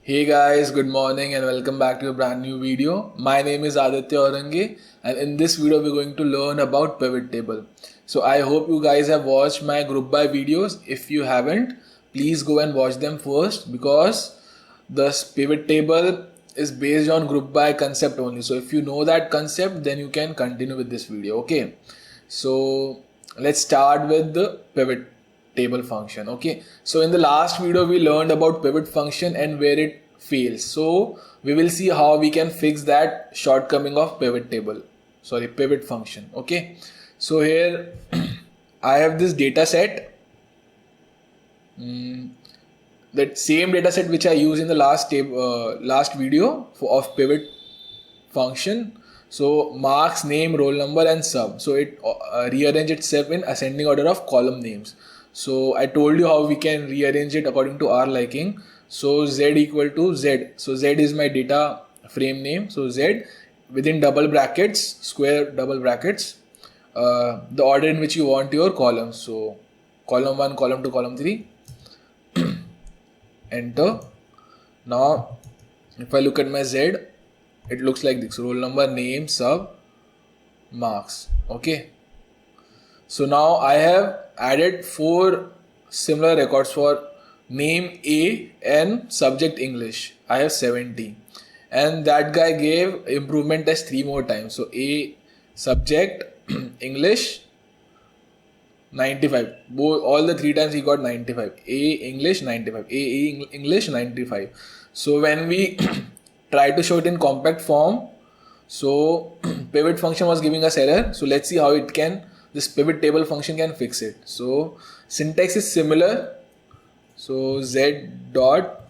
Hey guys, good morning and welcome back to a brand new video. My name is Aditya Orange and in this video we're going to learn about pivot table. So I hope you guys have watched my group by videos. If you haven't, please go and watch them first because the pivot table is based on group by concept only. So if you know that concept, then you can continue with this video. Okay. So let's start with the pivot table function. Okay, so in the last video we learned about pivot function and where it fails. So we will see how we can fix that shortcoming of pivot function. Okay, so here I have this data set, that same data set which I used in the last video of pivot function. So marks, name, roll number and sub. So it rearrange itself in ascending order of column names. So I told you how we can rearrange it according to our liking. So z equal to z. So z is my data frame name. So z within double brackets, square double brackets, the order in which you want your columns. So column 1, column 2, column 3. Enter. Now if I look at my z, it looks like this: roll number, name, sub, marks. Okay, so now I have added 4 similar records for name A and subject English. I have 70 and that guy gave improvement test 3 more times. So A subject English 95, all the 3 times he got 95. A English 95, A English 95. So when we try to show it in compact form, so pivot function was giving us error. So let's see how this pivot table function can fix it. So syntax is similar. So z dot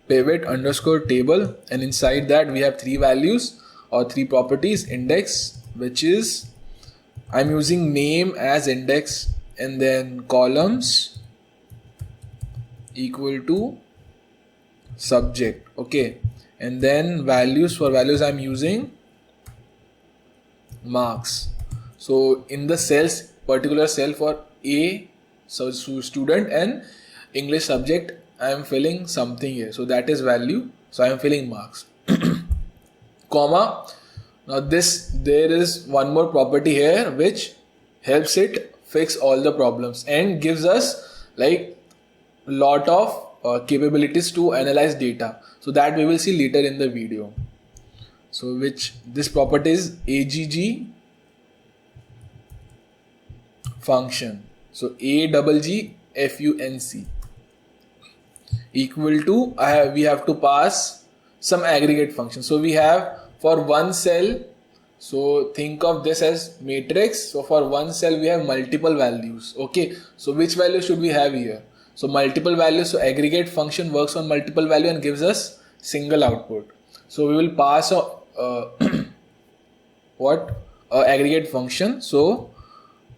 pivot underscore table, and inside that we have 3 values or 3 properties. Index, which is I'm using name as index, and then columns equal to subject. Okay, and then values, for values I'm using marks. So in the cells, particular cell for A, so student, and English subject, I am filling something here, so that is value, so I am filling marks. Comma. Now there is one more property here which helps it fix all the problems and gives us like lot of capabilities to analyze data. So that we will see later in the video. So which this property is AGG function. So AGGFUNC equal to, we have to pass some aggregate function. So we have for one cell, so think of this as matrix. So for one cell we have multiple values. Okay, so which value should we have here? So multiple values, so aggregate function works on multiple value and gives us single output. So we will pass aggregate function, so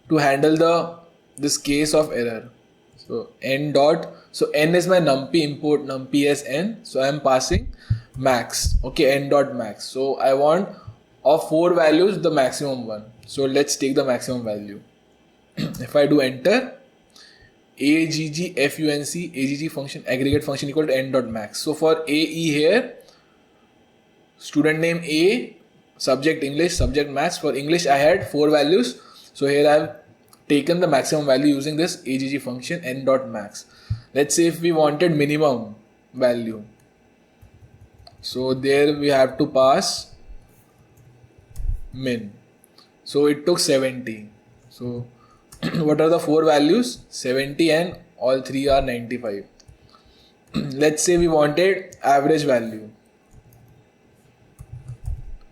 to handle this case of error. So n dot, so n is my numpy, import numpy as n, so I am passing max. Okay, n dot max. So I want of 4 values the maximum one. So let's take the maximum value. If I do enter, AGG function, aggregate function equal to n dot max. So for AE here, student name A, subject English, subject maths. For English I had 4 values. So here I have taken the maximum value using this AGG function n dot max. Let's say if we wanted minimum value, so there we have to pass min. So it took 70. So what are the 4 values? 70 and all 3 are 95. Let's say we wanted average value,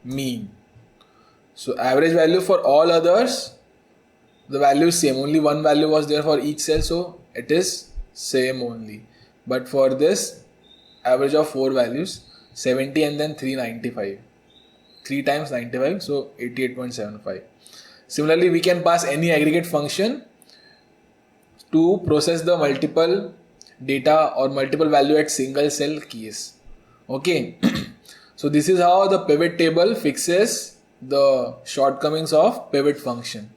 mean. So average value for all others, the value is same. Only one value was there for each cell, so it is same only. But for this, average of 4 values, 70 and then 395. 3 times 95, so 88.75. Similarly, we can pass any aggregate function to process the multiple data or multiple value at single cell case. Okay, so this is how the pivot table fixes the shortcomings of pivot function.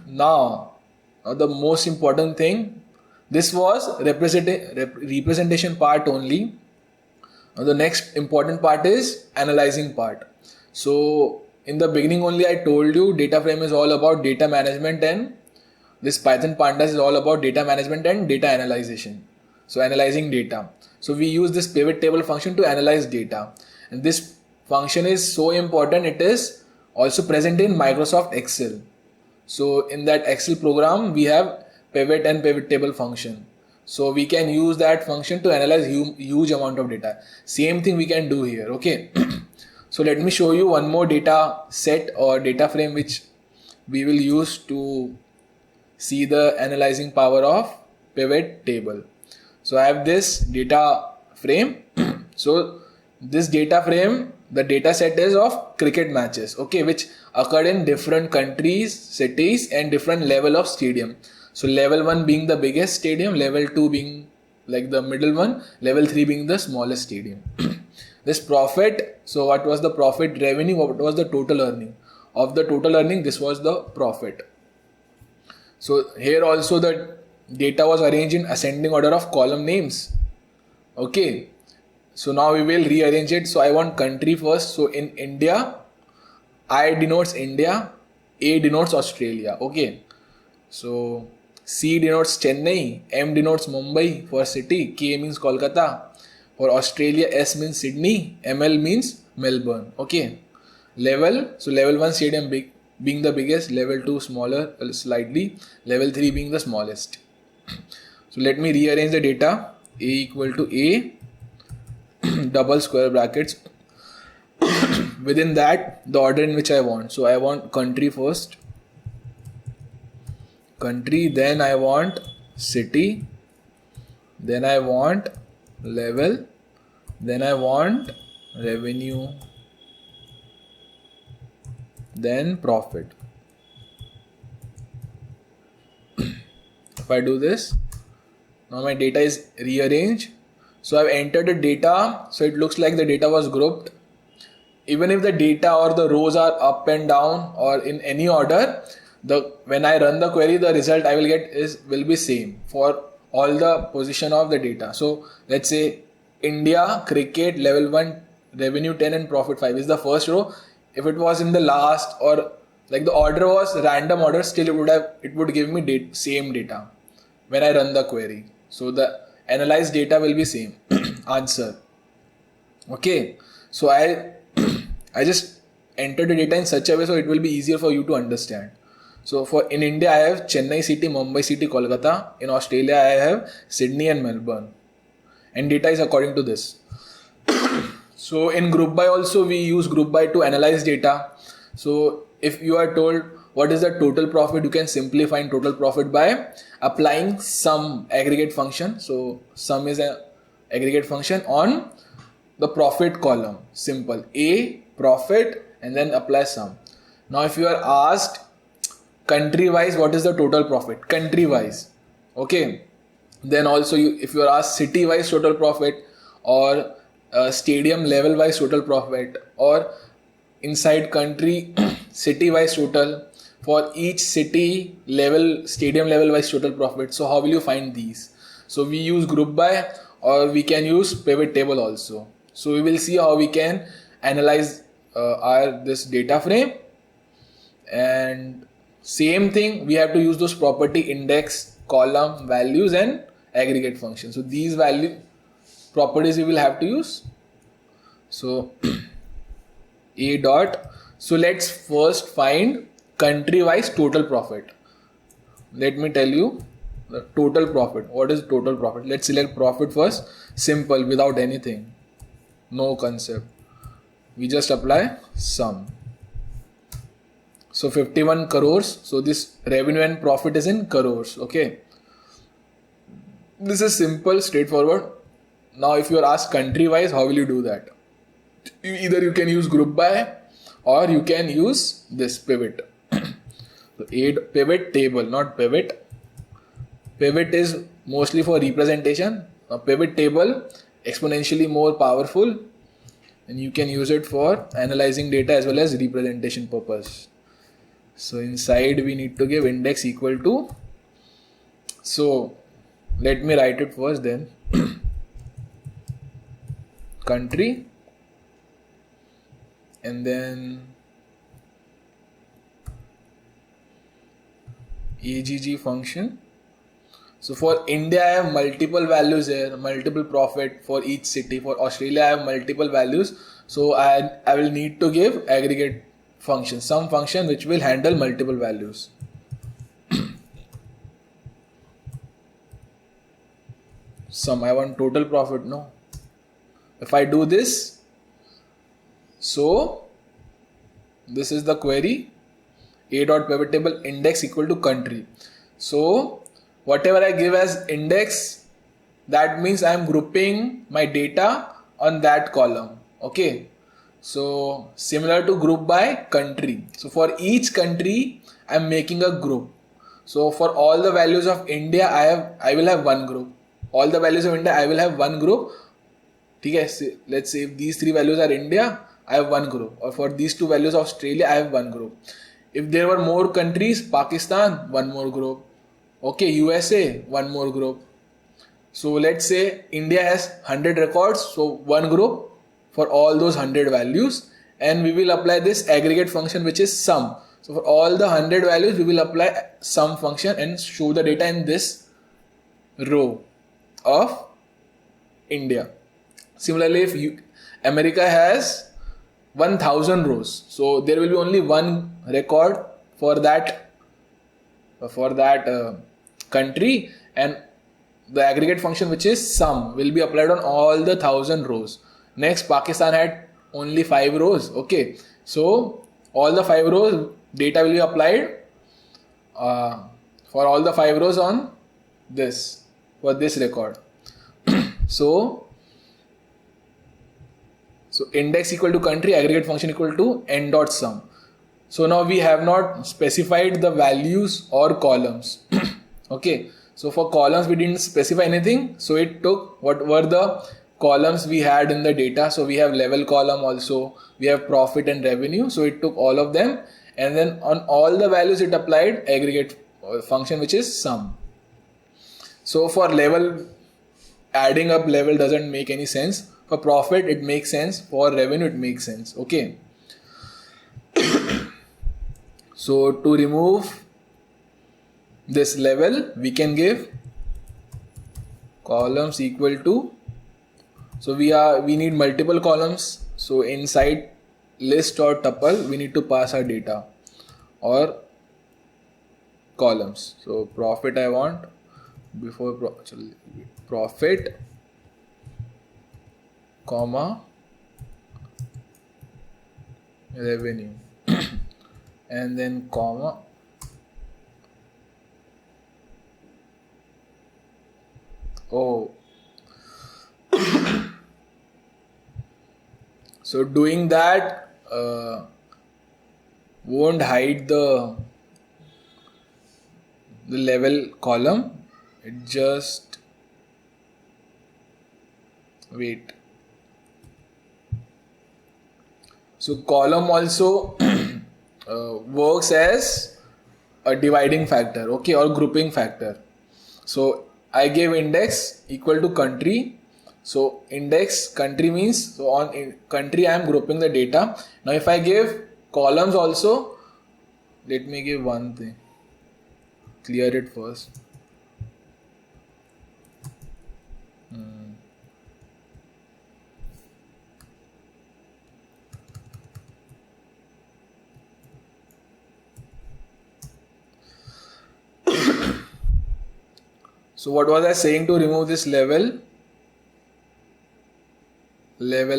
Now the most important thing, this was representation part only. Now the next important part is analyzing part. So in the beginning only I told you data frame is all about data management, and this Python pandas is all about data management and data analyzation. So analyzing data. So we use this pivot table function to analyze data, and this function is so important. It is also present in Microsoft Excel. So in that Excel program we have pivot and pivot table function. So we can use that function to analyze huge amount of data. Same thing we can do here. Okay. So let me show you one more data set or data frame which we will use to see the analyzing power of pivot table. So I have this data frame. So this data frame, the data set is of cricket matches, okay, which occurred in different countries, cities, and different level of stadium. So level 1 being the biggest stadium, level 2 being like the middle one, level 3 being the smallest stadium. This profit, so what was the profit revenue, what was the total earning? Of the total earning, this was the profit. So here also the data was arranged in ascending order of column names. Okay. So now we will rearrange it. So I want country first. So in India, I denotes India, A denotes Australia. Okay. So C denotes Chennai, M denotes Mumbai for city, K means Kolkata. For Australia, S means Sydney, ML means Melbourne. Okay. Level, so level 1 stadium being the biggest, level 2 smaller slightly, level 3 being the smallest. So let me rearrange the data. A equal to A, double square brackets. Within that, the order in which I want. So I want country first. Country, then I want city, then I want level, then I want revenue, then profit. If I do this, now my data is rearranged. So I've entered the data, so it looks like the data was grouped. Even if the data or the rows are up and down or in any order, when I run the query, the result I will get will be same for all the position of the data. So let's say India cricket level 1 revenue 10 and profit 5 is the first row. If it was in the last or like the order was random order, still it would give me same data when I run the query. So the analyzed data will be same answer. Okay. So I just enter the data in such a way so it will be easier for you to understand. So in India, I have Chennai city, Mumbai city, Kolkata. In Australia, I have Sydney and Melbourne. And data is according to this. So in group by also, we use group by to analyze data. So if you are told what is the total profit, you can simply find total profit by applying sum aggregate function. So sum is an aggregate function on the profit column. Simple. A, profit, and then apply sum. Now if you are asked country wise what is the total profit, country wise, okay, then also if you are asked city wise total profit or stadium level wise total profit or inside country city wise total, for each city level stadium level wise total profit. So how will you find these? So we use group by or we can use pivot table also. So we will see how we can analyze this data frame, and same thing, we have to use those property index, column, values, and aggregate function. So these value properties we will have to use. So A dot. So let's first find country wise total profit. Let me tell you the total profit. What is total profit? Let's select profit first. Simple, without anything. No concept. We just apply sum. So 51 crores. So this revenue and profit is in crores. Okay. This is simple, straightforward. Now if you are asked country wise, how will you do that? Either you can use group by or you can use this pivot. So pivot table, not pivot. Pivot is mostly for representation. A pivot table exponentially more powerful, and you can use it for analyzing data as well as representation purpose. So inside we need to give index equal to So let me write it first, then country, and then AGG function. So for India, I have multiple values here, multiple profit for each city. For Australia, I have multiple values. So I will need to give aggregate function, some function which will handle multiple values. Sum, I want total profit, no. If I do this, so this is the query, a dot pivot table index equal to country. So whatever I give as index, that means I am grouping my data on that column. Okay. So similar to group by country. So for each country, I am making a group. So for all the values of India, I will have one group. All the values of India, I will have one group. Okay, let's say if these three values are India, I have one group. Or for these two values of Australia, I have one group. If there were more countries, Pakistan, one more group. Okay, USA, one more group. So let's say India has 100 records, so one group for all those 100 values, and we will apply this aggregate function which is sum. So for all the 100 values, we will apply sum function and show the data in this row of India. Similarly, if America has 1000 rows, so there will be only one record for that country, and the aggregate function which is sum will be applied on all the 1000 rows. Next, Pakistan had only 5 rows. Okay, so all the 5 rows data will be applied for all the 5 rows on this, for this record. So index equal to country, aggregate function equal to n dot sum. So now we have not specified the values or columns. Okay, so for columns we didn't specify anything, so it took what were the columns we had in the data. So we have level column, also we have profit and revenue, so it took all of them, and then on all the values it applied aggregate function which is sum. So for level, adding up level doesn't make any sense. For profit it makes sense, for revenue it makes sense. Okay, so to remove this level, we can give columns equal to, so we need multiple columns, so inside list or tuple we need to pass our data or columns. So profit I want before profit, comma, revenue and then comma, so doing that won't hide the level column, it just wait. So column also works as a dividing factor, okay, or grouping factor. So I gave index equal to country. So index country means, so on country I am grouping the data. Now if I give columns also, let me give one thing, clear it first. So what was I saying to remove this level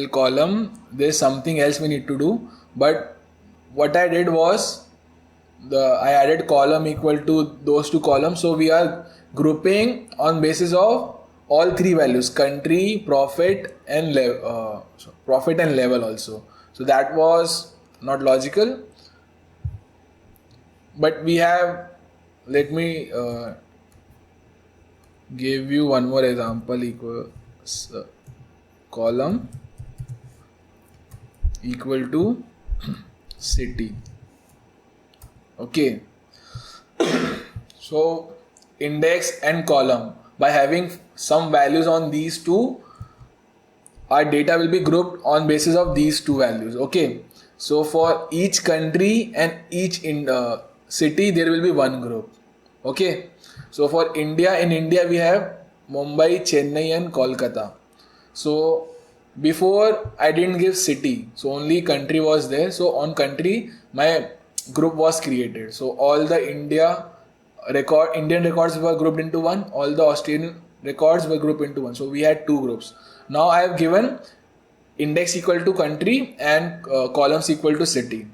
column? There's something else we need to do, but what I did was I added column equal to those two columns. So we are grouping on basis of all three values, country, profit and level also. So that was not logical, but we have, let me give you one more example. Equals column equal to city. Okay, so index and column. By having some values on these two, our data will be grouped on basis of these two values. Okay, so for each country and each city there will be one group. Okay, so for India, in India we have Mumbai, Chennai and Kolkata. So before I didn't give city, so only country was there. So on country my group was created. So all the Indian records were grouped into one, all the Australian records were grouped into one. So we had two groups. Now I have given index equal to country and columns equal to city.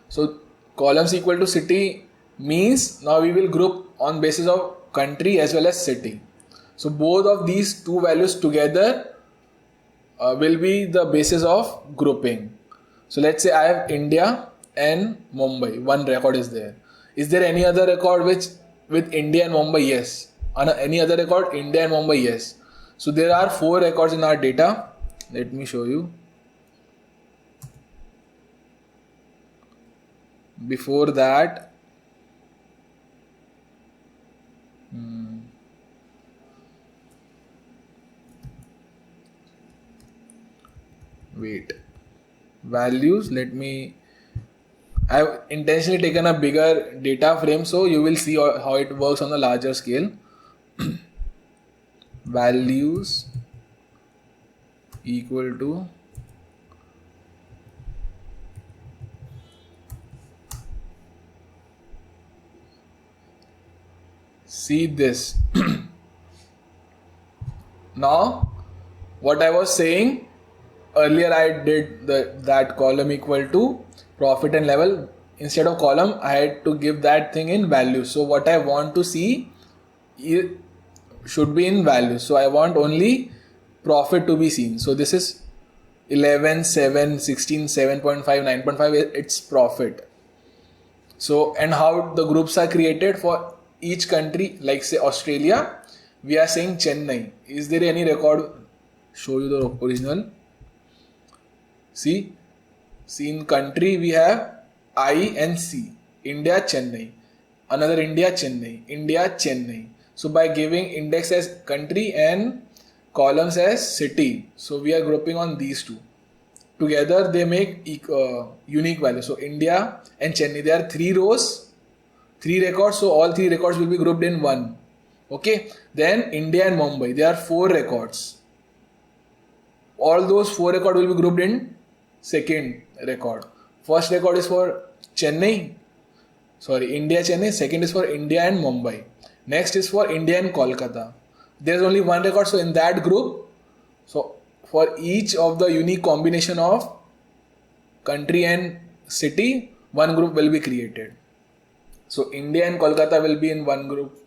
So columns equal to city means now we will group on basis of country as well as city. So both of these two values together will be the basis of grouping. So let's say I have India and Mumbai. One record is there. Is there any other record which with India and Mumbai? Yes. Any other record? India and Mumbai? Yes. So there are 4 records in our data. Let me show you. Before that, wait, values, I've intentionally taken a bigger data frame so you will see how it works on a larger scale. Values equal to see this. Now what I was saying earlier, I did that column equal to profit and level. Instead of column I had to give that thing in values. So what I want to see should be in values. So I want only profit to be seen. So this is 11, 7, 16, 7.5, 9.5, it's profit. So and how the groups are created for each country, like say Australia, we are saying Chennai. Is there any record? Show you the original. See in country we have I and C. India, Chennai. Another India, Chennai. India, Chennai. So by giving index as country and columns as city, so we are grouping on these two. Together they make unique value. So India and Chennai, there are 3 rows, 3 records. So all 3 records will be grouped in one. Okay. Then India and Mumbai, there are 4 records. All those 4 records will be grouped in second record. First record is for India, Chennai. Second is for India and Mumbai. Next is for India and Kolkata. There is only one record, so in that group, so for each of the unique combination of country and city, one group will be created. So India and Kolkata will be in one group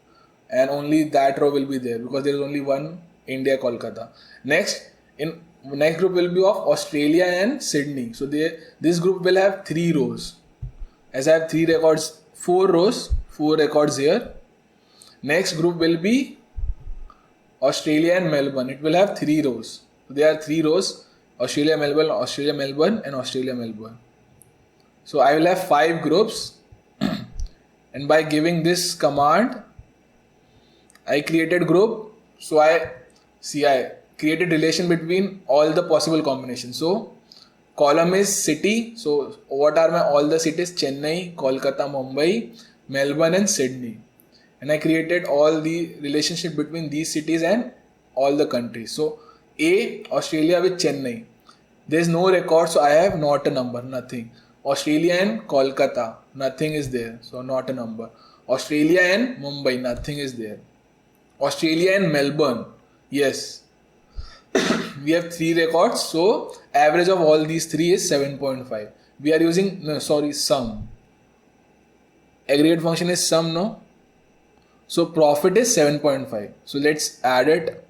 and only that row will be there because there is only one India, Kolkata. Next group will be of Australia and Sydney. So this group will have 3 rows. As I have 3 records, 4 rows, 4 records here. Next group will be Australia and Melbourne. It will have 3 rows. So there are 3 rows: Australia, Melbourne, Australia, Melbourne, and Australia, Melbourne. So I will have 5 groups. And by giving this command, I created group. So I created relation between all the possible combinations. So column is city. So what are all the cities? Chennai, Kolkata, Mumbai, Melbourne and Sydney. And I created all the relationship between these cities and all the countries. So A, Australia with Chennai. There is no record, so I have not a number, nothing. Australia and Kolkata, nothing is there, so not a number. Australia and Mumbai, nothing is there. Australia and Melbourne, yes. We have 3 records, so average of all these 3 is 7.5. We are using, sum. Aggregate function is sum, no? So profit is 7.5. So let's add it.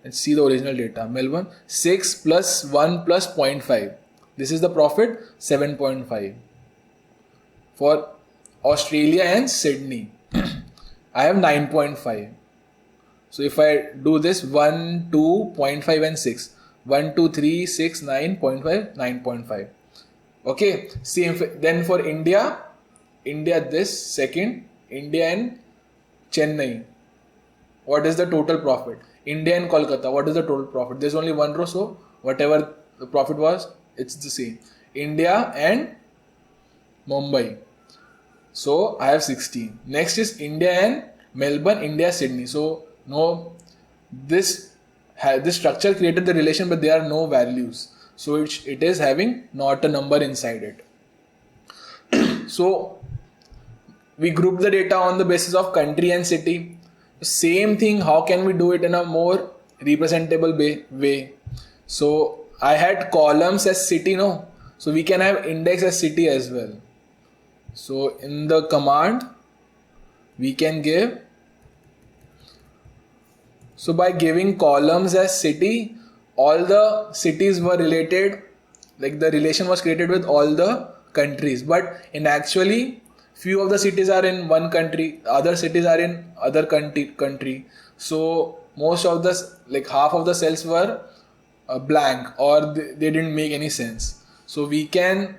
Let's see the original data. Melbourne, 6 plus 1 plus 0.5. This is the profit, 7.5. For Australia and Sydney, I have 9.5. So if I do this 1, 2, 0.5 and 6. 1, 2, 3, 6, 9.5, 9.5. Okay. See, then for India this second, India and Chennai, what is the total profit? India and Kolkata, what is the total profit? There's only one row, so whatever the profit was, it's the same. India and Mumbai. So I have 16. Next is India and Melbourne, India, Sydney. So no, this structure created the relation, but there are no values. So it is having not a number inside it. So we group the data on the basis of country and city. Same thing, how can we do it in a more representable way? So I had columns as city, no? So we can have index as city as well. So in the command, we can give, so by giving columns as city, all the cities were related, like the relation was created with all the countries. But in actually, few of the cities are in one country, other cities are in other country. So most of the, like half of the cells were blank, or they didn't make any sense. So we can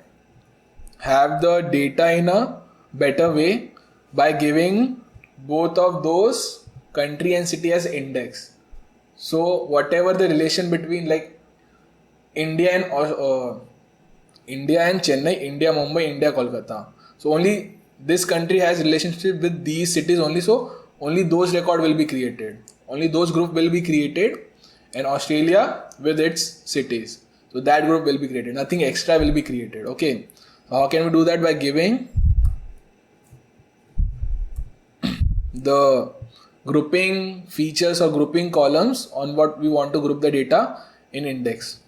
have the data in a better way by giving both of those country and city as index. So whatever the relation between, like India and Chennai, India Mumbai, India Kolkata, so only this country has relationship with these cities only, so only those record will be created, only those group will be created, and Australia with its cities, so that group will be created, nothing extra will be created. Okay, so how can we do that? By giving the grouping features or grouping columns on what we want to group the data in index.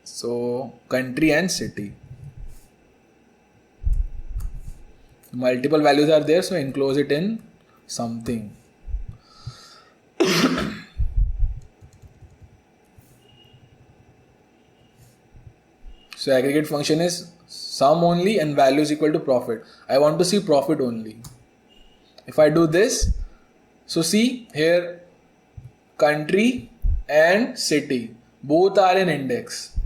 So country and city, multiple values are there, so enclose it in something. So aggregate function is sum only and value is equal to profit. I want to see profit only. If I do this, so see here, country and city both are in index.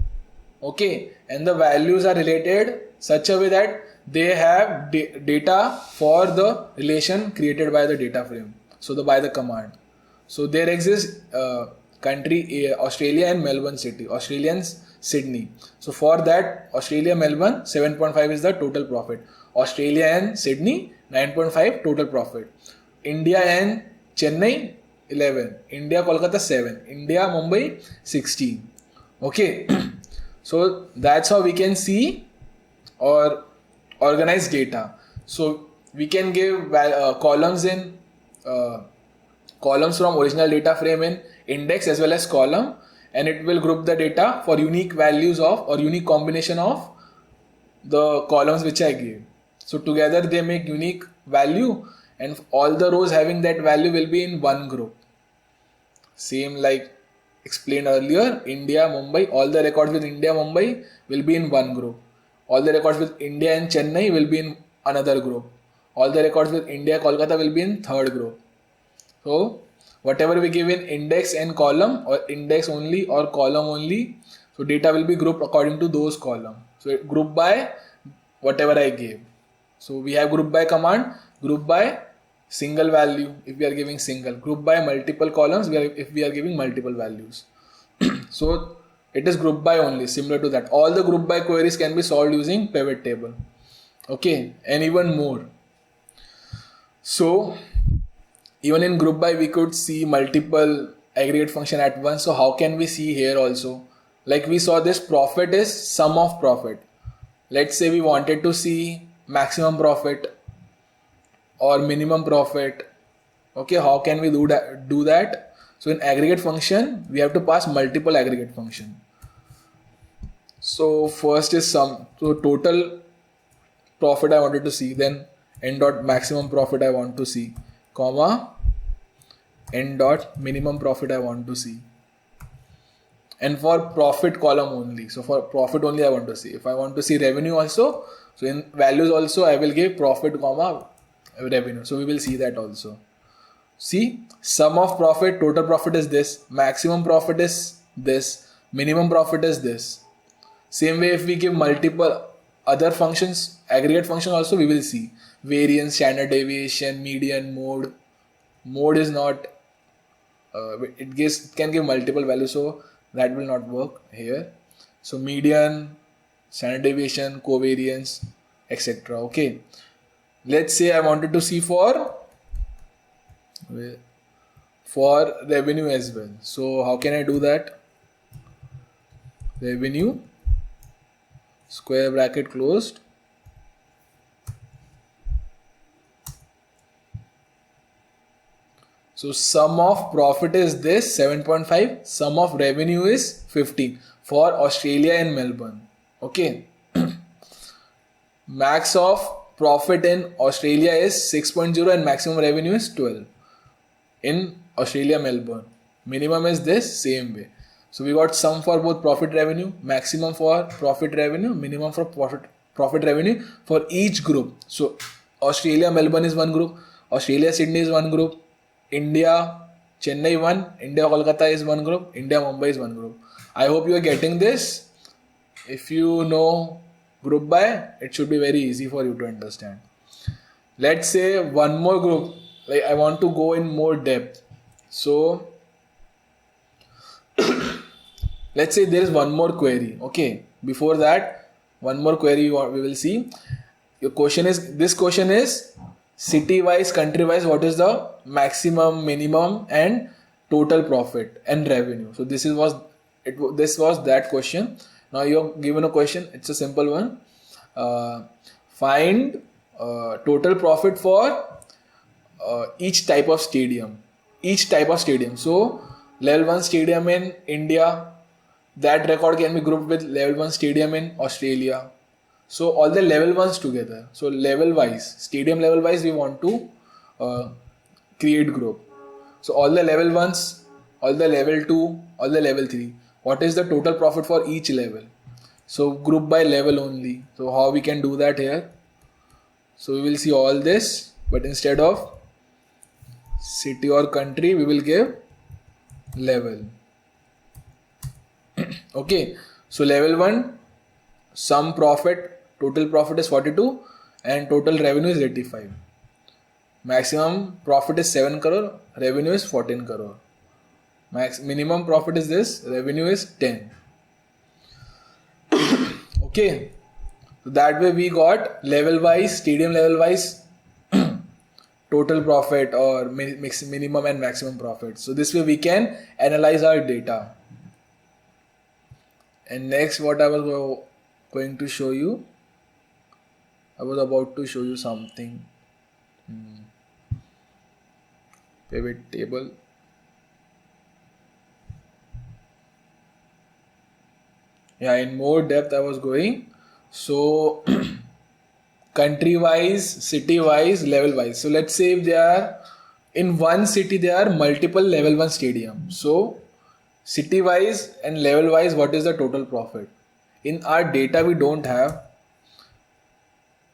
Okay, and the values are related such a way that they have data for the relation created by the data frame, so by the command. So there exists country Australia and Melbourne city, Australians Sydney. So for that, Australia Melbourne 7.5 is the total profit, Australia and Sydney 9.5 total profit, India and Chennai 11, India Kolkata 7, India Mumbai 16. Okay, so that's how we can see or organize data. So we can give columns in columns from original data frame in index as well as column, and it will group the data for unique values of or unique combination of the columns which I gave. So together they make unique value, and all the rows having that value will be in one group. Same like explained earlier, India Mumbai, all the records with India Mumbai will be in one group. All the records with India and Chennai will be in another group. All the records with India Kolkata will be in third group. So whatever we give in index and column, or index only or column only, so data will be grouped according to those columns. So group by whatever I gave. So we have group by command, group by single value if we are giving single, group by multiple columns if we are giving multiple values. So it is group by only, similar to that. All the group by queries can be solved using pivot table. Okay, and even more. So even in group by we could see multiple aggregate function at once. So how can we see here also? Like we saw, this profit is sum of profit. Let's say we wanted to see maximum profit or minimum profit. Okay, how can we do that? So in aggregate function, we have to pass multiple aggregate function. So first is sum. So total profit I wanted to see, then n dot maximum profit I want to see, comma n dot minimum profit I want to see. And for profit column only, so for profit only I want to see. If I want to see revenue also, so in values also I will give profit comma revenue. So we will see that also. See, sum of profit, total profit is this, maximum profit is this, minimum profit is this. Same way if we give multiple other functions, aggregate function also we will see. variance, standard deviation, median, mode. Mode is not, it can give multiple values, so that will not work here. So median, standard deviation, covariance, etc. Okay, let's say I wanted to see for revenue as well. So how can I do that? Revenue, square bracket closed, so sum of profit is this 7.5, sum of revenue is 15 for Australia and Melbourne. Okay. Max of profit in Australia is 6.0 and maximum revenue is 12 in Australia, Melbourne. Minimum is this, same way. So we got sum for both profit revenue, maximum for profit revenue, minimum for profit revenue for each group. So Australia, Melbourne is one group, Australia, Sydney is one group, India, Chennai one, India, Kolkata is one group, India, Mumbai is one group. I hope you are getting this. If you know group by, it should be very easy for you to understand. Let's say one more group, like I want to go in more depth. So let's say there is one more query. Okay, before that, one more query we will see. This question is city wise, country wise, what is the maximum, minimum and total profit and revenue. So this was that question. Now you're given a question, it's a simple one. Find total profit for each type of stadium. So level 1 stadium in India, that record can be grouped with level 1 stadium in Australia. So all the level 1s together. So level wise, stadium level wise, we want to create group. So all the level 1s, all the level 2, all the level 3. What is the total profit for each level? So group by level only. So how we can do that here? So we will see all this, but instead of city or country, we will give level. Okay, so level 1, sum profit, total profit is 42 and total revenue is 85. Maximum profit is 7 crore, revenue is 14 crore. Minimum profit is this, revenue is 10. Okay, so that way we got level wise, stadium level wise total profit or minimum and maximum profit. So this way we can analyze our data. And next, what I was going to show you, I was about to show you something. Pivot table. Yeah, in more depth I was going. So country wise, city wise, level wise. So let's say if they are in one city, there are multiple level 1 stadiums. So city wise and level wise, what is the total profit? In our data we don't have,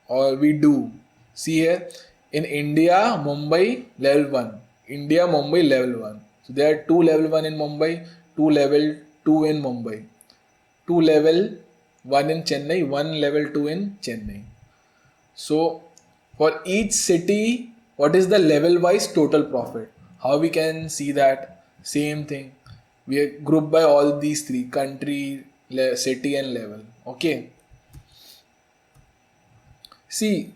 or we do. See here, in India, Mumbai level 1, India, Mumbai level 1. So there are 2 level 1 in Mumbai, 2 level 2 in Mumbai, 2 level 1 in Chennai, 1 level 2 in Chennai. So for each city, what is the level wise total profit? How we can see that? Same thing. We are grouped by all these 3: country, city and level. Okay. See,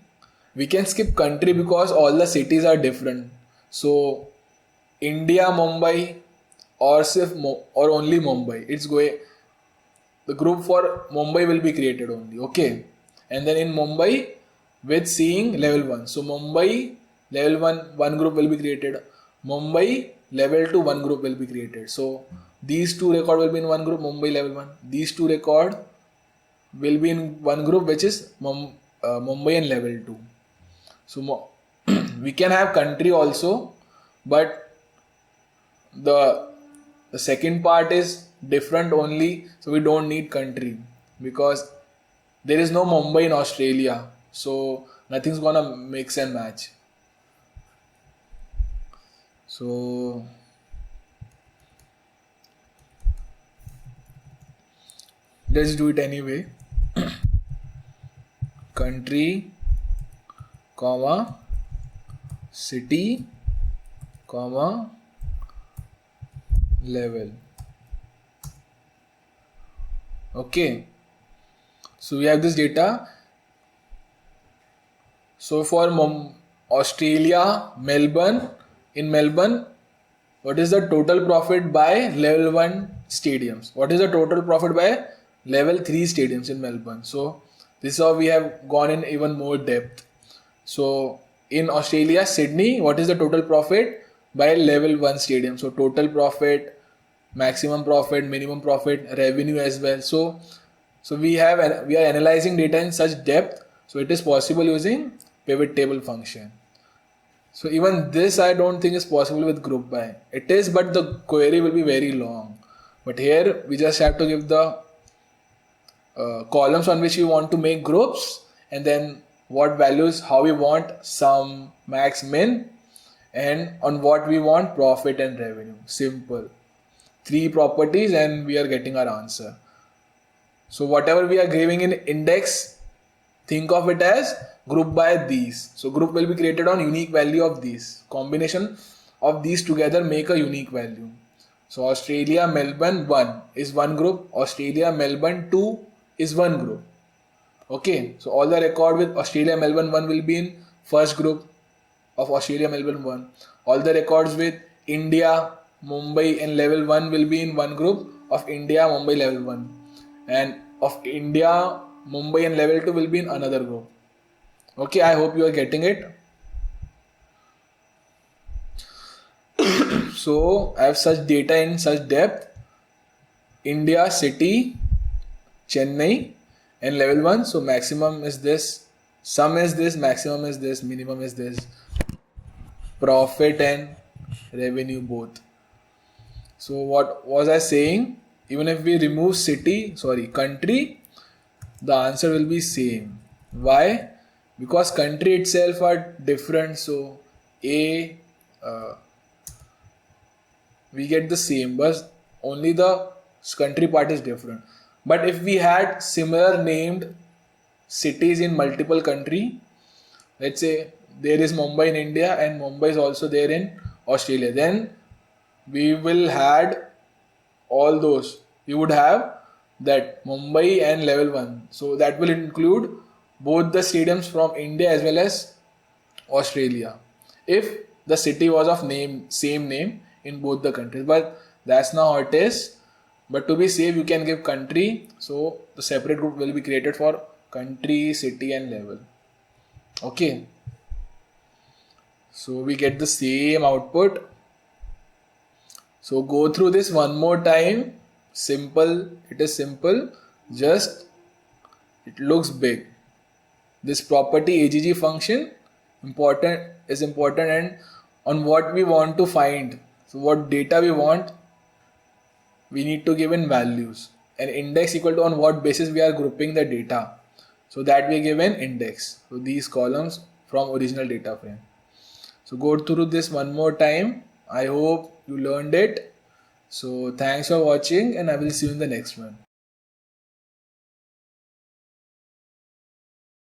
we can skip country because all the cities are different. So India, Mumbai, or only Mumbai. It's going. The group for Mumbai will be created only. Okay. And then in Mumbai, with seeing level 1. So Mumbai level 1 group will be created. Mumbai level 2 1 group will be created. So these 2 record will be in one group, Mumbai level 1. These 2 record will be in one group, which is Mumbai and level 2. So we can have country also, but the second part is different only. So we don't need country because there is no Mumbai in Australia. So nothing's gonna mix and match. So let's do it anyway. Country, comma city, comma level. Okay, so we have this data. So for Australia, Melbourne, in Melbourne, what is the total profit by level 1 stadiums? What is the total profit by level 3 stadiums in Melbourne? So this is how we have gone in even more depth. So in Australia, Sydney, what is the total profit by level 1 stadium? So total profit, maximum profit, minimum profit, revenue as well. So we are analyzing data in such depth. So it is possible using pivot table function. So even this I don't think is possible with group by. It is, but the query will be very long. But here we just have to give the columns on which we want to make groups, and then what values, how we want sum, max, min, and on what we want profit and revenue. Simple. 3 properties and we are getting our answer. So whatever we are giving in index, think of it as group by these. So group will be created on unique value of these. Combination of these together make a unique value. So Australia, Melbourne 1 is one group. Australia, Melbourne 2 is one group. Okay, so all the record with Australia, Melbourne 1 will be in first group of Australia, Melbourne 1. All the records with India, Mumbai and level 1 will be in one group of India, Mumbai level 1. And of India, Mumbai and level 2 will be in another group. Okay, I hope you are getting it. So I have such data in such depth. India, city, Chennai and level 1. So maximum is this, sum is this, maximum is this, minimum is this, profit and revenue both. So what was I saying? Even if we remove country, the answer will be same. Why? Because country itself are different. So we get the same, but only the country part is different. But if we had similar named cities in multiple country, let's say there is Mumbai in India and Mumbai is also there in Australia, then we will had all those. We would have that Mumbai and level 1. So that will include both the stadiums from India as well as Australia, if the city was of same name in both the countries. But that's not how it is. But to be safe, you can give country. So the separate group will be created for country, city and level. Okay. So we get the same output. So go through this one more time. Simple. It is simple. Just it looks big. This property AGG function is important, and on what we want to find. So what data we want, we need to give in values. And index equal to on what basis we are grouping the data. So that we give an index. So these columns from original data frame. So go through this one more time. I hope you learned it. So thanks for watching and I will see you in the next one.